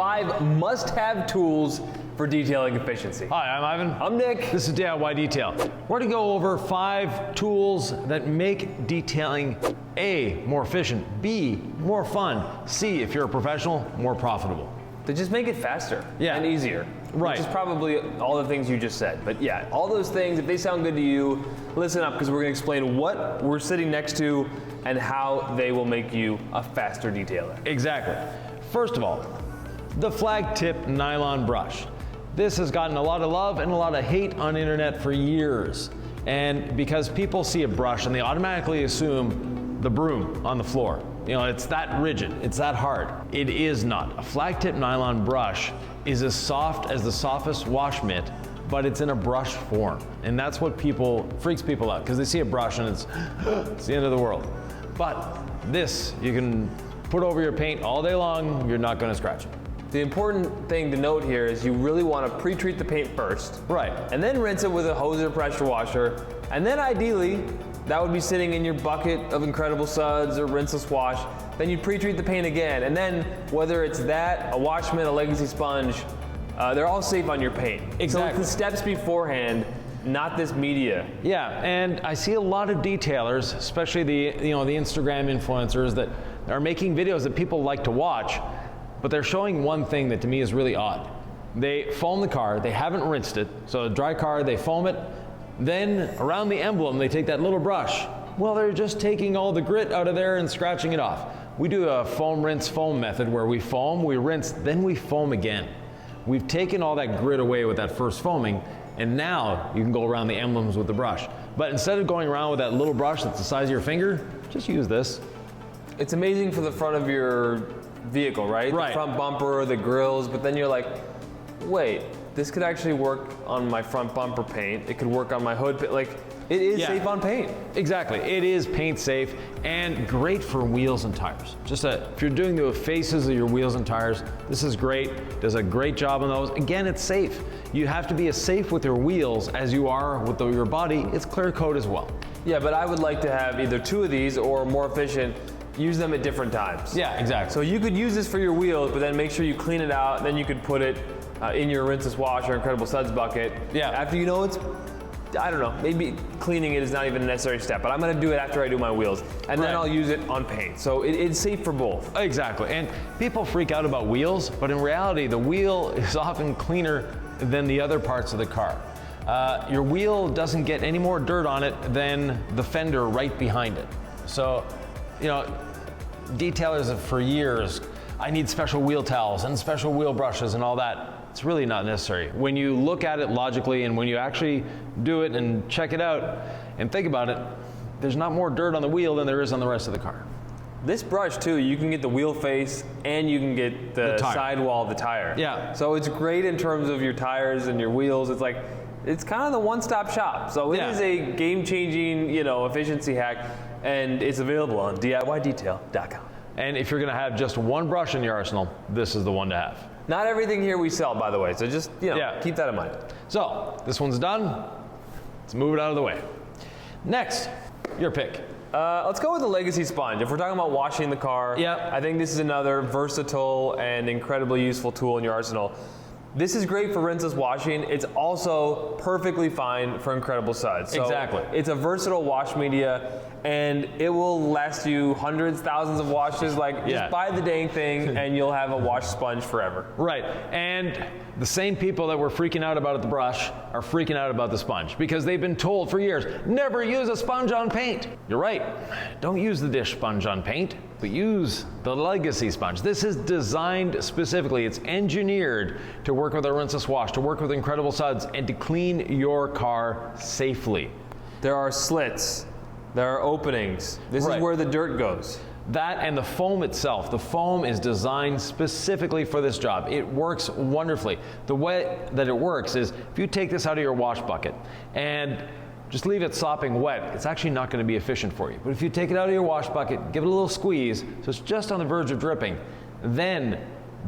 5 must-have tools for detailing efficiency. Hi, I'm Ivan. I'm Nick. This is DIY Detail. We're gonna go over 5 tools that make detailing A, more efficient, B, more fun, C, if you're a professional, more profitable. They just make it faster and easier. Right. Which is probably all the things you just said. But yeah, all those things, if they sound good to you, listen up, because we're gonna explain what we're sitting next to and how they will make you a faster detailer. Exactly. First of all, the flag tip nylon brush. This has gotten a lot of love and a lot of hate on the internet for years. And because people see a brush and they automatically assume the broom on the floor. You know, it's that rigid, it's that hard. It is not. A flag tip nylon brush is as soft as the softest wash mitt, but it's in a brush form. And that's what freaks people out, because they see a brush and it's the end of the world. But this, you can put over your paint all day long, you're not gonna scratch it. The important thing to note here is you really want to pre-treat the paint first. Right. And then rinse it with a hose or pressure washer. And then ideally, that would be sitting in your bucket of Incredible Suds or rinseless wash. Then you pre-treat the paint again. And then whether it's that, a wash mitt, a legacy sponge, they're all safe on your paint. Exactly. So it's the steps beforehand, not this media. Yeah, and I see a lot of detailers, especially the Instagram influencers that are making videos that people like to watch, but they're showing one thing that to me is really odd. They foam the car, they haven't rinsed it, so a dry car, they foam it, then around the emblem they take that little brush. Well, they're just taking all the grit out of there and scratching it off. We do a foam, rinse, foam method where we foam, we rinse, then we foam again. We've taken all that grit away with that first foaming, and now you can go around the emblems with the brush. But instead of going around with that little brush that's the size of your finger, just use this. It's amazing for the front of your vehicle, right? Right. The front bumper, the grills, but then you're like, wait, this could actually work on my front bumper paint. It could work on my hood. Like, it is safe on paint. Exactly, it is paint safe and great for wheels and tires. If you're doing the faces of your wheels and tires, this is great. Does a great job on those. Again, it's safe. You have to be as safe with your wheels as you are with your body. It's clear coat as well. Yeah, but I would like to have either 2 of these or more efficient, use them at different times. Yeah, exactly. So you could use this for your wheels, but then make sure you clean it out, and then you could put it in your rinseless wash or Incredible Suds bucket. Yeah. After you know it's, I don't know, maybe cleaning it is not even a necessary step, but I'm gonna do it after I do my wheels, and then I'll use it on paint. So it's safe for both. Exactly, and people freak out about wheels, but in reality, the wheel is often cleaner than the other parts of the car. Your wheel doesn't get any more dirt on it than the fender right behind it. So, detailers have for years, I need special wheel towels and special wheel brushes and all that. It's really not necessary. When you look at it logically and when you actually do it and check it out and think about it, there's not more dirt on the wheel than there is on the rest of the car. This brush too, you can get the wheel face and you can get the sidewall of the tire. Yeah. So it's great in terms of your tires and your wheels. It's like, it's kind of the one-stop shop. So it is a game-changing, efficiency hack, and it's available on DIYdetail.com. And if you're gonna have just one brush in your arsenal, this is the one to have. Not everything here we sell, by the way, so just keep that in mind. So, this one's done. Let's move it out of the way. Next, your pick. Let's go with the legacy sponge. If we're talking about washing the car, I think this is another versatile and incredibly useful tool in your arsenal. This is great for rinseless washing. It's also perfectly fine for Incredible Suds. So exactly. It's a versatile wash media, and it will last you hundreds, thousands of washes. Just buy the dang thing and you'll have a wash sponge forever. Right, and the same people that were freaking out about the brush are freaking out about the sponge because they've been told for years, never use a sponge on paint. You're right, don't use the dish sponge on paint, but use the legacy sponge. This is designed specifically, it's engineered to work with a rinseless wash, to work with Incredible Suds, and to clean your car safely. There are slits, there are openings. This is where the dirt goes. That and the foam itself. The foam is designed specifically for this job. It works wonderfully. The way that it works is if you take this out of your wash bucket and just leave it sopping wet, it's actually not going to be efficient for you. But if you take it out of your wash bucket, give it a little squeeze, so it's just on the verge of dripping, then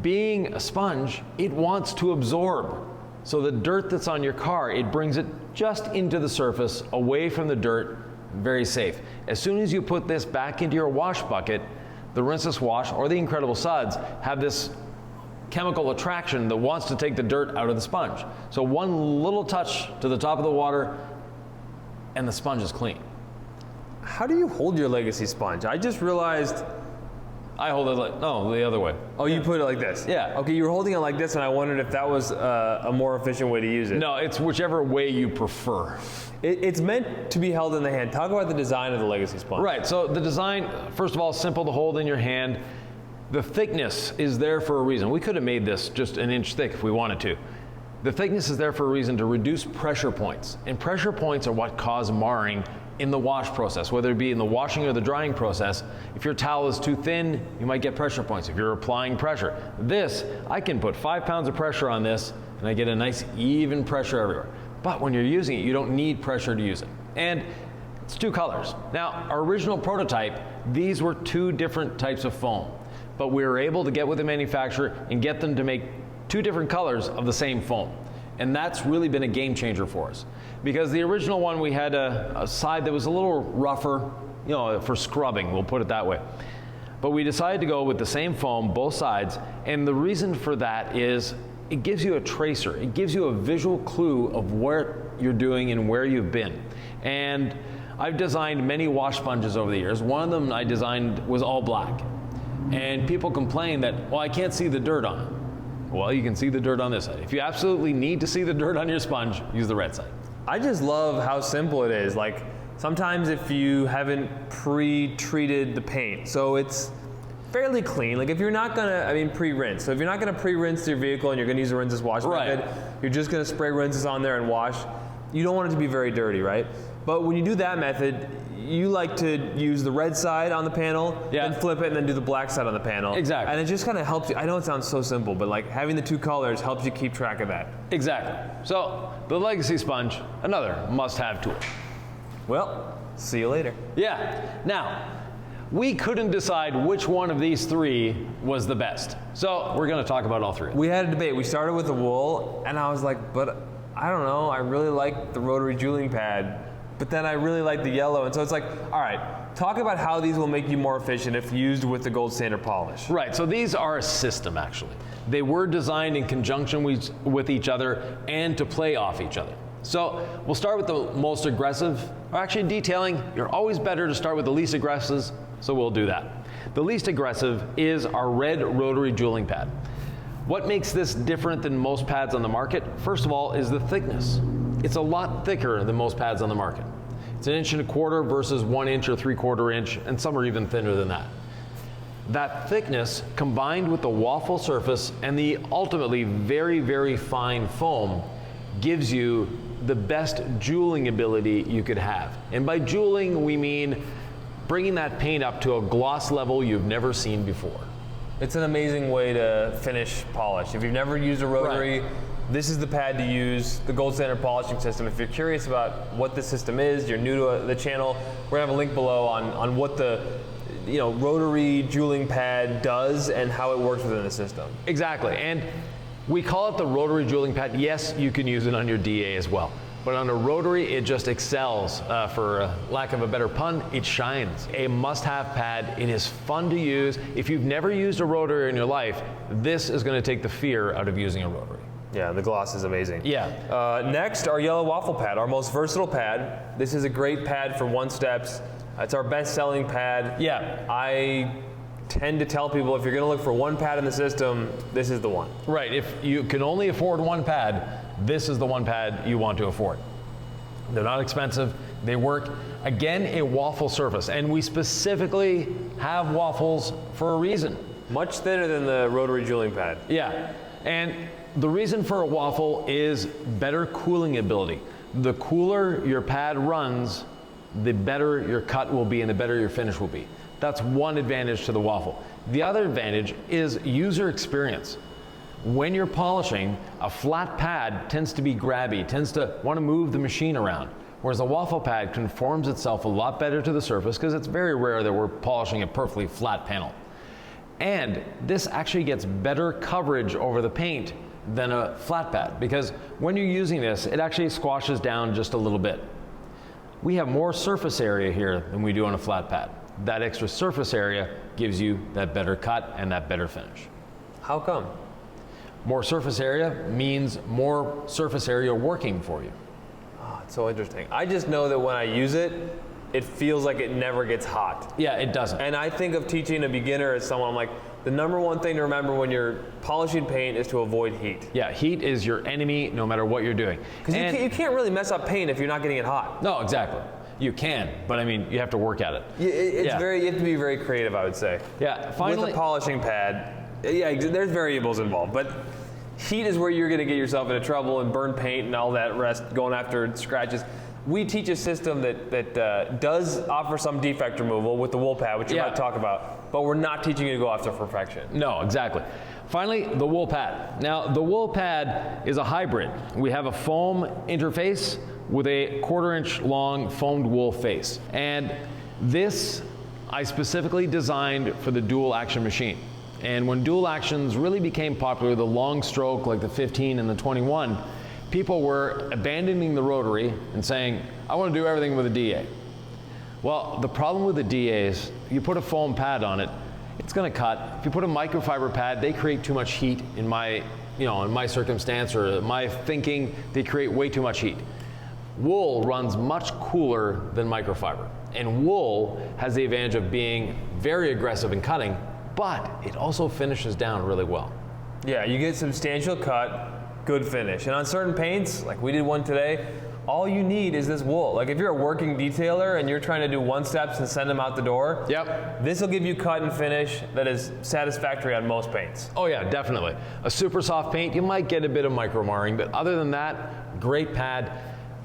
being a sponge, it wants to absorb. So the dirt that's on your car, it brings it just into the surface, away from the dirt, very safe. As soon as you put this back into your wash bucket, the rinseless wash or the Incredible Suds have this chemical attraction that wants to take the dirt out of the sponge. So one little touch to the top of the water and the sponge is clean. How do you hold your Legacy sponge? I just realized. I hold it like, no, the other way. Oh, you put it like this? Yeah. Okay, you were holding it like this, and I wondered if that was a more efficient way to use it. No, it's whichever way you prefer. It's meant to be held in the hand. Talk about the design of the Legacy sponge. Right, so the design, first of all, simple to hold in your hand. The thickness is there for a reason. We could have made this just an inch thick if we wanted to. The thickness is there for a reason to reduce pressure points. And pressure points are what cause marring in the wash process, whether it be in the washing or the drying process. If your towel is too thin, you might get pressure points if you're applying pressure. This, I can put 5 pounds of pressure on this and I get a nice even pressure everywhere. But when you're using it, you don't need pressure to use it. And it's 2 colors. Now, our original prototype, these were 2 different types of foam, but we were able to get with the manufacturer and get them to make 2 different colors of the same foam. And that's really been a game changer for us. Because the original one, we had a side that was a little rougher, you know, for scrubbing, we'll put it that way. But we decided to go with the same foam, both sides, and the reason for that is it gives you a tracer. It gives you a visual clue of what you're doing and where you've been. And I've designed many wash sponges over the years. One of them I designed was all black. And people complain that, well, I can't see the dirt on it. Well, you can see the dirt on this side. If you absolutely need to see the dirt on your sponge, use the red side. I just love how simple it is. Like, sometimes if you haven't pre-treated the paint, so it's fairly clean. Like, if you're not gonna, pre-rinse. So if you're not gonna pre-rinse your vehicle and you're gonna use a rinseless wash method, you're just gonna spray rinses on there and wash, you don't want it to be very dirty, right? But when you do that method, you like to use the red side on the panel, then flip it, and then do the black side on the panel. Exactly. And it just kind of helps you. I know it sounds so simple, but like having the 2 colors helps you keep track of that. Exactly. So the Legacy sponge, another must-have tool. Well, see you later. Yeah. Now, we couldn't decide which one of these 3 was the best. So we're going to talk about all 3. We had a debate. We started with the wool, and I was like, but I don't know. I really like the rotary jeweling pad. But then I really like the yellow, and so it's like, all right, talk about how these will make you more efficient if used with the gold standard polish. Right, so these are a system actually. They were designed in conjunction with each other and to play off each other. So we'll start with the most aggressive, or actually detailing, you're always better to start with the least aggressive, so we'll do that. The least aggressive is our red rotary jeweling pad. What makes this different than most pads on the market, first of all, is the thickness. It's a lot thicker than most pads on the market. It's 1.25 inches versus 1 inch or 3/4 inch, and some are even thinner than that. That thickness combined with the waffle surface and the ultimately very, very fine foam gives you the best jeweling ability you could have. And by jeweling, we mean bringing that paint up to a gloss level you've never seen before. It's an amazing way to finish polish. If you've never used a rotary, this is the pad to use, the gold standard polishing system. If you're curious about what the system is, you're new to the channel, we're gonna have a link below on what the rotary jeweling pad does and how it works within the system. Exactly, and we call it the rotary jeweling pad. Yes, you can use it on your DA as well. But on a rotary, it just excels. For lack of a better pun, it shines. A must-have pad. It is fun to use. If you've never used a rotary in your life, this is going to take the fear out of using a rotary. Yeah, the gloss is amazing. Yeah. Next, our yellow waffle pad, our most versatile pad. This is a great pad for one-steps. It's our best-selling pad. Yeah. I tend to tell people if you're going to look for one pad in the system, this is the one. Right. If you can only afford one pad, this is the one pad you want to afford. They're not expensive. They work. Again, a waffle surface, and we specifically have waffles for a reason. Much thinner than the rotary jeweling pad. Yeah, and the reason for a waffle is better cooling ability. The cooler your pad runs, the better your cut will be and the better your finish will be. That's one advantage to the waffle. The other advantage is user experience. When you're polishing, a flat pad tends to be grabby, tends to want to move the machine around, whereas a waffle pad conforms itself a lot better to the surface because it's very rare that we're polishing a perfectly flat panel. And this actually gets better coverage over the paint than a flat pad because when you're using this, it actually squashes down just a little bit. We have more surface area here than we do on a flat pad. That extra surface area gives you that better cut and that better finish. How come? More surface area means more surface area working for you. Oh, it's so interesting. I just know that when I use it, it feels like it never gets hot. Yeah, it doesn't. And I think of teaching a beginner as someone, I'm like, the number one thing to remember when you're polishing paint is to avoid heat. Yeah, heat is your enemy no matter what you're doing. Because you can't really mess up paint if you're not getting it hot. No, exactly. You can, but I mean, you have to work at it. You have to be very creative, I would say. Yeah, finally. With a polishing pad, yeah, there's variables involved, but heat is where you're going to get yourself into trouble and burn paint and all that rest, going after scratches. We teach a system that does offer some defect removal with the wool pad, which you're about to talk about, but we're not teaching you to go after perfection. No, exactly. Finally, the wool pad. Now, the wool pad is a hybrid. We have a foam interface with a 1/4 inch long foamed wool face. And this I specifically designed for the dual action machine. And when dual actions really became popular, the long stroke like the 15 and the 21, people were abandoning the rotary and saying, I want to do everything with a DA. Well, the problem with the DA is you put a foam pad on it, it's going to cut. If you put a microfiber pad, they create too much heat in my circumstance or my thinking, they create way too much heat. Wool runs much cooler than microfiber. And wool has the advantage of being very aggressive in cutting, but it also finishes down really well. Yeah, you get substantial cut, good finish. And on certain paints, like we did one today, all you need is this wool. Like if you're a working detailer and you're trying to do one steps and send them out the door, this will give you cut and finish that is satisfactory on most paints. Oh yeah, definitely. A super soft paint, you might get a bit of micro marring, but other than that, great pad,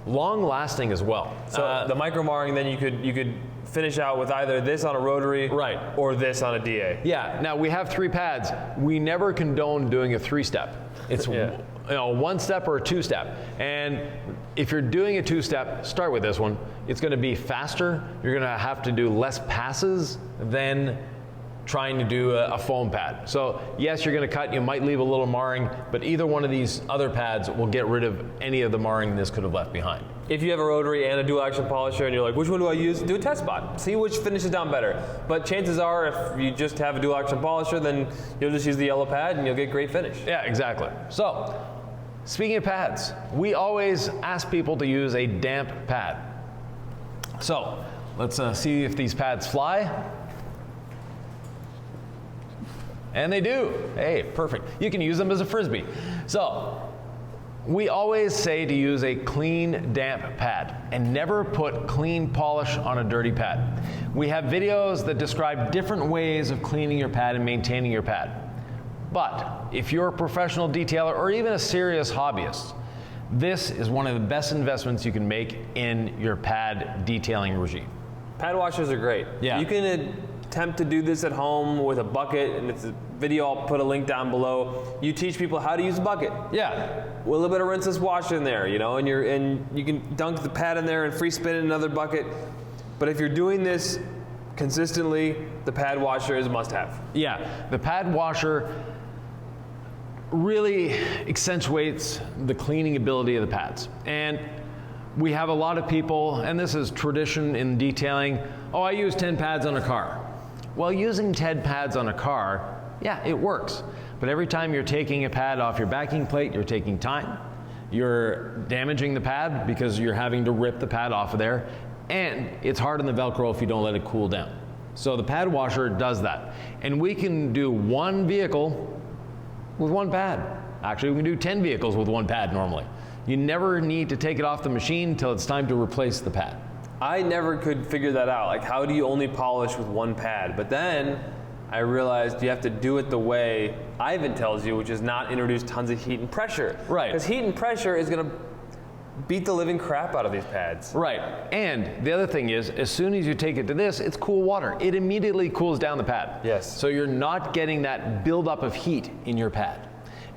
long lasting as well. So the micro marring, then you could finish out with either this on a rotary or this on a DA. Yeah, now we have 3 pads. We never condone doing a 3-step. It's one step or a 2-step. And if you're doing a 2-step, start with this one. It's going to be faster. You're going to have to do less passes than trying to do a foam pad. So yes, you're going to cut, you might leave a little marring, but either one of these other pads will get rid of any of the marring this could have left behind. If you have a rotary and a dual action polisher and you're like, which one do I use? Do a test spot. See which finishes down better. But chances are, if you just have a dual action polisher, then you'll just use the yellow pad and you'll get great finish. Yeah, exactly. So, speaking of pads, we always ask people to use a damp pad. So, let's see if these pads fly. And they do. Hey, perfect. You can use them as a Frisbee. So, we always say to use a clean, damp pad and never put clean polish on a dirty pad. We have videos that describe different ways of cleaning your pad and maintaining your pad. But if you're a professional detailer or even a serious hobbyist, this is one of the best investments you can make in your pad detailing regime. Pad washers are great. Yeah. You can attempt to do this at home with a bucket, and it's a video, I'll put a link down below. You teach people how to use a bucket. Yeah. With a little bit of rinseless wash in there, and you can dunk the pad in there and free spin in another bucket. But if you're doing this consistently, the pad washer is a must-have. Yeah, the pad washer really accentuates the cleaning ability of the pads. And we have a lot of people, and this is tradition in detailing, oh, I use 10 pads on a car. Well, using 10 pads on a car, yeah, it works. But every time you're taking a pad off your backing plate, you're taking time. You're damaging the pad because you're having to rip the pad off of there. And it's hard on the Velcro if you don't let it cool down. So the pad washer does that. And we can do one vehicle with one pad. Actually, we can do 10 vehicles with one pad normally. You never need to take it off the machine until it's time to replace the pad. I never could figure that out. Like, how do you only polish with one pad? But then I realized you have to do it the way Ivan tells you, which is not introduce tons of heat and pressure. Right. Because heat and pressure is going to beat the living crap out of these pads. Right. And the other thing is, as soon as you take it to this, it's cool water. It immediately cools down the pad. Yes. So you're not getting that buildup of heat in your pad.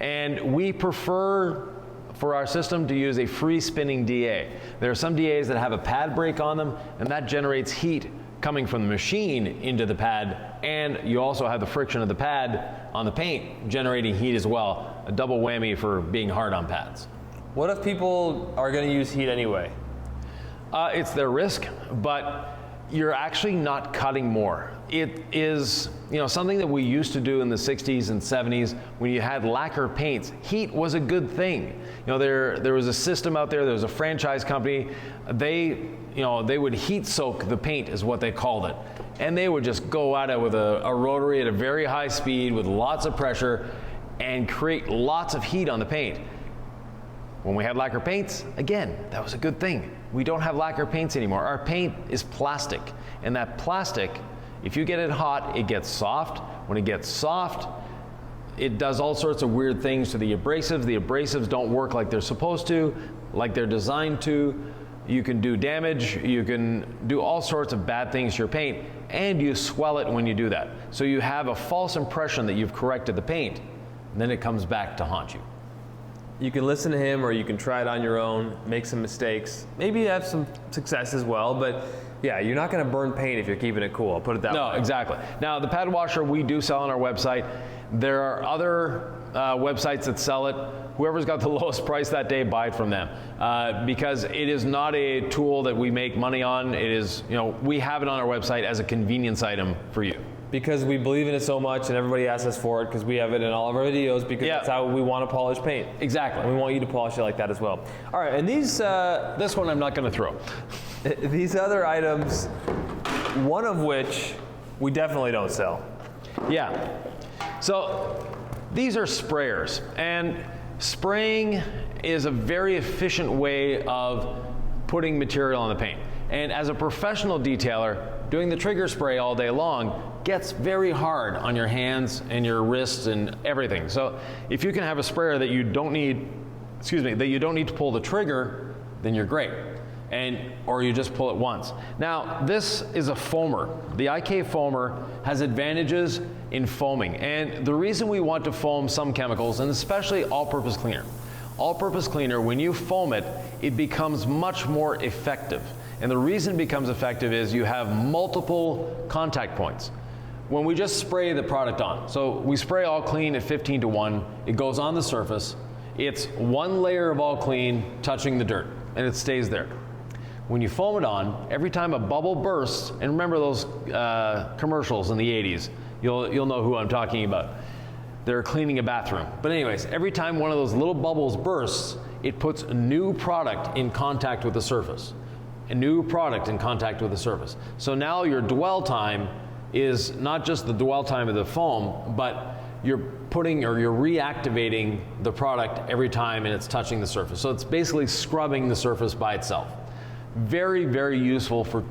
And we prefer for our system to use a free spinning DA. There are some DAs that have a pad break on them, and that generates heat coming from the machine into the pad, and you also have the friction of the pad on the paint generating heat as well. A double whammy for being hard on pads. What if people are going to use heat anyway? It's their risk, but you're actually not cutting more. it is, something that we used to do in the 60s and 70s when you had lacquer paints. Heat was a good thing. There was a system out there was a franchise company. They would heat soak the paint is what they called it. And they would just go at it with a rotary at a very high speed with lots of pressure and create lots of heat on the paint. When we had lacquer paints, again, that was a good thing. We don't have lacquer paints anymore. Our paint is plastic, and that plastic, if you get it hot, it gets soft. When it gets soft, it does all sorts of weird things to the abrasives. The abrasives don't work like they're supposed to, like they're designed to. You can do damage, you can do all sorts of bad things to your paint, and you swell it when you do that. So you have a false impression that you've corrected the paint, and then it comes back to haunt you. You can listen to him, or you can try it on your own, make some mistakes, maybe have some success as well, but yeah, you're not going to burn paint if you're keeping it cool. I'll put it that way. No, exactly. Now, the pad washer we do sell on our website. There are other websites that sell it. Whoever's got the lowest price that day, buy it from them, because it is not a tool that we make money on. It is, we have it on our website as a convenience item for you. Because we believe in it so much, and everybody asks us for it because we have it in all of our videos, because that's how we want to polish paint. Exactly. And we want you to polish it like that as well. All right, and these... this one I'm not going to throw. These other items, one of which we definitely don't sell. Yeah. So these are sprayers, and spraying is a very efficient way of putting material on the paint. And as a professional detailer, doing the trigger spray all day long gets very hard on your hands and your wrists and everything. So if you can have a sprayer that you don't need, that you don't need to pull the trigger, then you're great. Or you just pull it once. Now, this is a foamer. The IK foamer has advantages in foaming. And the reason we want to foam some chemicals, and especially all-purpose cleaner. All-purpose cleaner, when you foam it, it becomes much more effective. And the reason it becomes effective is you have multiple contact points. When we just spray the product on, so we spray all clean at 15:1, it goes on the surface, it's one layer of all clean touching the dirt, and it stays there. When you foam it on, every time a bubble bursts, and remember those commercials in the 80s, you'll know who I'm talking about. They're cleaning a bathroom. But anyways, every time one of those little bubbles bursts, it puts a new product in contact with the surface. A new product in contact with the surface. So now your dwell time is not just the dwell time of the foam, but you're putting or you're reactivating the product every time and it's touching the surface. So it's basically scrubbing the surface by itself. Very, very useful for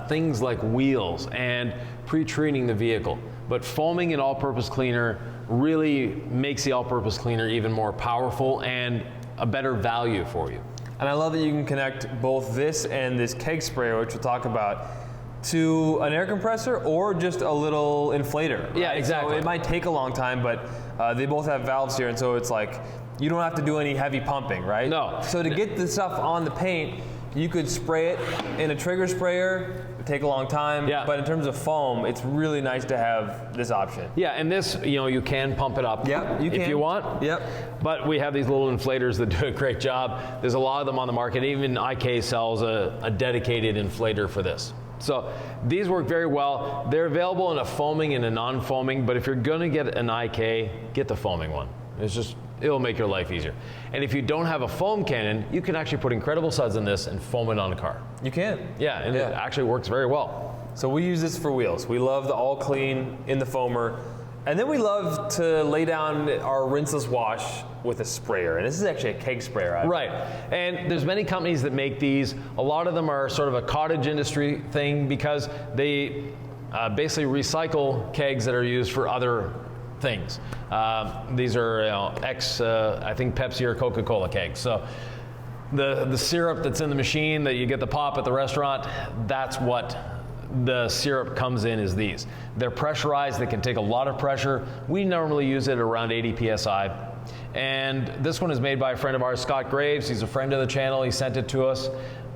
things like wheels and pre-treating the vehicle. But foaming an all-purpose cleaner really makes the all-purpose cleaner even more powerful and a better value for you. And I love that you can connect both this and this keg sprayer, which we'll talk about, to an air compressor or just a little inflator. Right? Yeah, exactly. So it might take a long time, but they both have valves here, and so it's like you don't have to do any heavy pumping, right? No. So to get the stuff on the paint, you could spray it in a trigger sprayer. It would take a long time, but in terms of foam, it's really nice to have this option. Yeah, and this, you can pump it up if you want. Yep. But we have these little inflators that do a great job. There's a lot of them on the market. Even IK sells a dedicated inflator for this. So these work very well. They're available in a foaming and a non-foaming, but if you're gonna get an IK, get the foaming one. It'll make your life easier. And if you don't have a foam cannon, you can actually put incredible suds in this and foam it on a car. You can. Yeah, and it actually works very well. So we use this for wheels. We love the all clean in the foamer. And then we love to lay down our rinseless wash with a sprayer. And this is actually a keg sprayer. Right. And there's many companies that make these. A lot of them are sort of a cottage industry thing because they basically recycle kegs that are used for other things. These are I think Pepsi or Coca-Cola kegs. So the syrup that's in the machine that you get the pop at the restaurant, that's what the syrup comes in, is these. They're pressurized, they can take a lot of pressure. We normally use it around 80 PSI. And this one is made by a friend of ours, Scott Graves. He's a friend of the channel. He sent it to us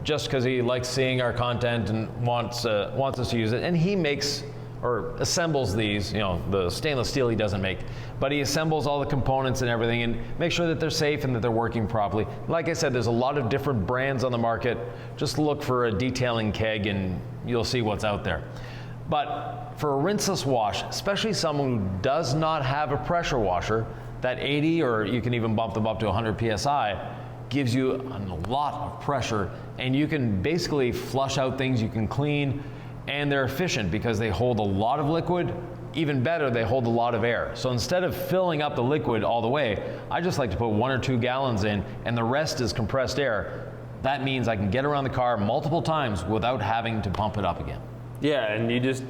just because he likes seeing our content and wants us to use it. And he makes or assembles these, the stainless steel he doesn't make, but he assembles all the components and everything and make sure that they're safe and that they're working properly. Like I said, there's a lot of different brands on the market. Just look for a detailing keg and you'll see what's out there. But for a rinseless wash, especially someone who does not have a pressure washer, that 80 or you can even bump them up to 100 psi gives you a lot of pressure, and you can basically flush out things you can clean, and they're efficient because they hold a lot of liquid. Even better, they hold a lot of air. So instead of filling up the liquid all the way, I just like to put 1 or 2 gallons in, and the rest is compressed air. That means I can get around the car multiple times without having to pump it up again. Yeah, and you just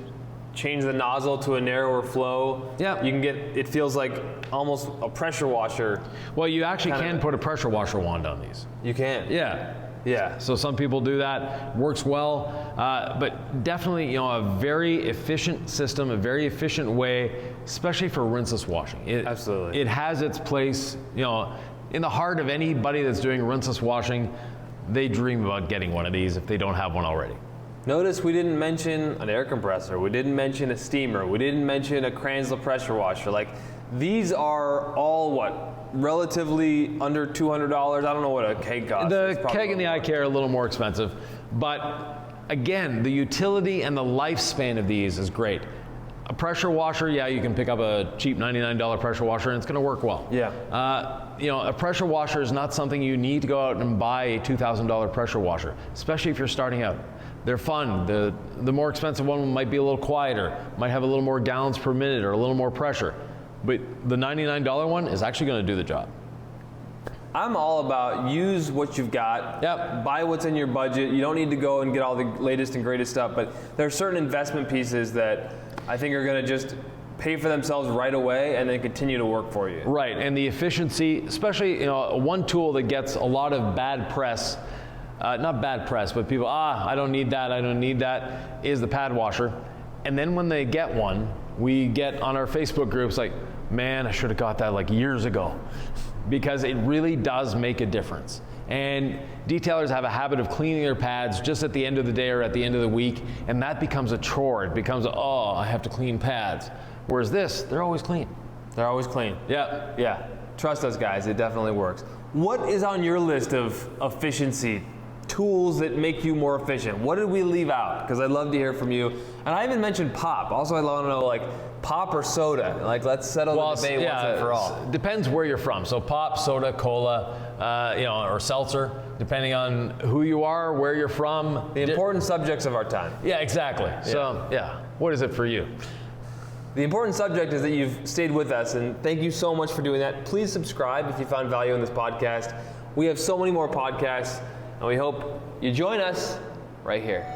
change the nozzle to a narrower flow. Yeah. You can get, it feels like almost a pressure washer. Well, you actually can put a pressure washer wand on these. You can. Yeah. Yeah. So some people do that, works well, but definitely, you know, a very efficient system, a very efficient way, especially for rinseless washing. Absolutely. It has its place, you know, in the heart of anybody that's doing rinseless washing. They dream about getting one of these if they don't have one already. Notice we didn't mention an air compressor, we didn't mention a steamer, we didn't mention a Kranzler pressure washer. Like, these are all what? Relatively under $200. I don't know what a keg costs. The keg and the iCare are a little more expensive, but again, the utility and the lifespan of these is great. A pressure washer, yeah, you can pick up a cheap $99 pressure washer and it's going to work well. Yeah. You know, a pressure washer is not something you need to go out and buy a $2,000 pressure washer, especially if you're starting out. They're fun. The more expensive one might be a little quieter, might have a little more gallons per minute or a little more pressure. But the $99 one is actually going to do the job. I'm all about use what you've got. Yep. Buy what's in your budget. You don't need to go and get all the latest and greatest stuff, but there are certain investment pieces that I think are going to just pay for themselves right away and then continue to work for you. Right, and the efficiency, especially, you know, one tool that gets a lot of bad press, not bad press, but people, I don't need that, is the pad washer. And then when they get one, we get on our Facebook groups like, man, I should have got that like years ago, because it really does make a difference. And detailers have a habit of cleaning their pads just at the end of the day or at the end of the week, and that becomes a chore. It becomes, oh, I have to clean pads. Whereas this, they're always clean. They're always clean. Yeah. Yeah. Trust us, guys. It definitely works. What is on your list of efficiency tools that make you more efficient? What did we leave out? Because I'd love to hear from you. And I even mentioned pop. Also, I'd want to know, like, pop or soda? Like, let's settle the debate once and for all. Depends where you're from. So pop, soda, cola, you know, or seltzer, depending on who you are, where you're from. The important subjects of our time. Yeah, exactly. Yeah. So, yeah, what is it for you? The important subject is that you've stayed with us, and thank you so much for doing that. Please subscribe if you found value in this podcast. We have so many more podcasts, and we hope you join us right here.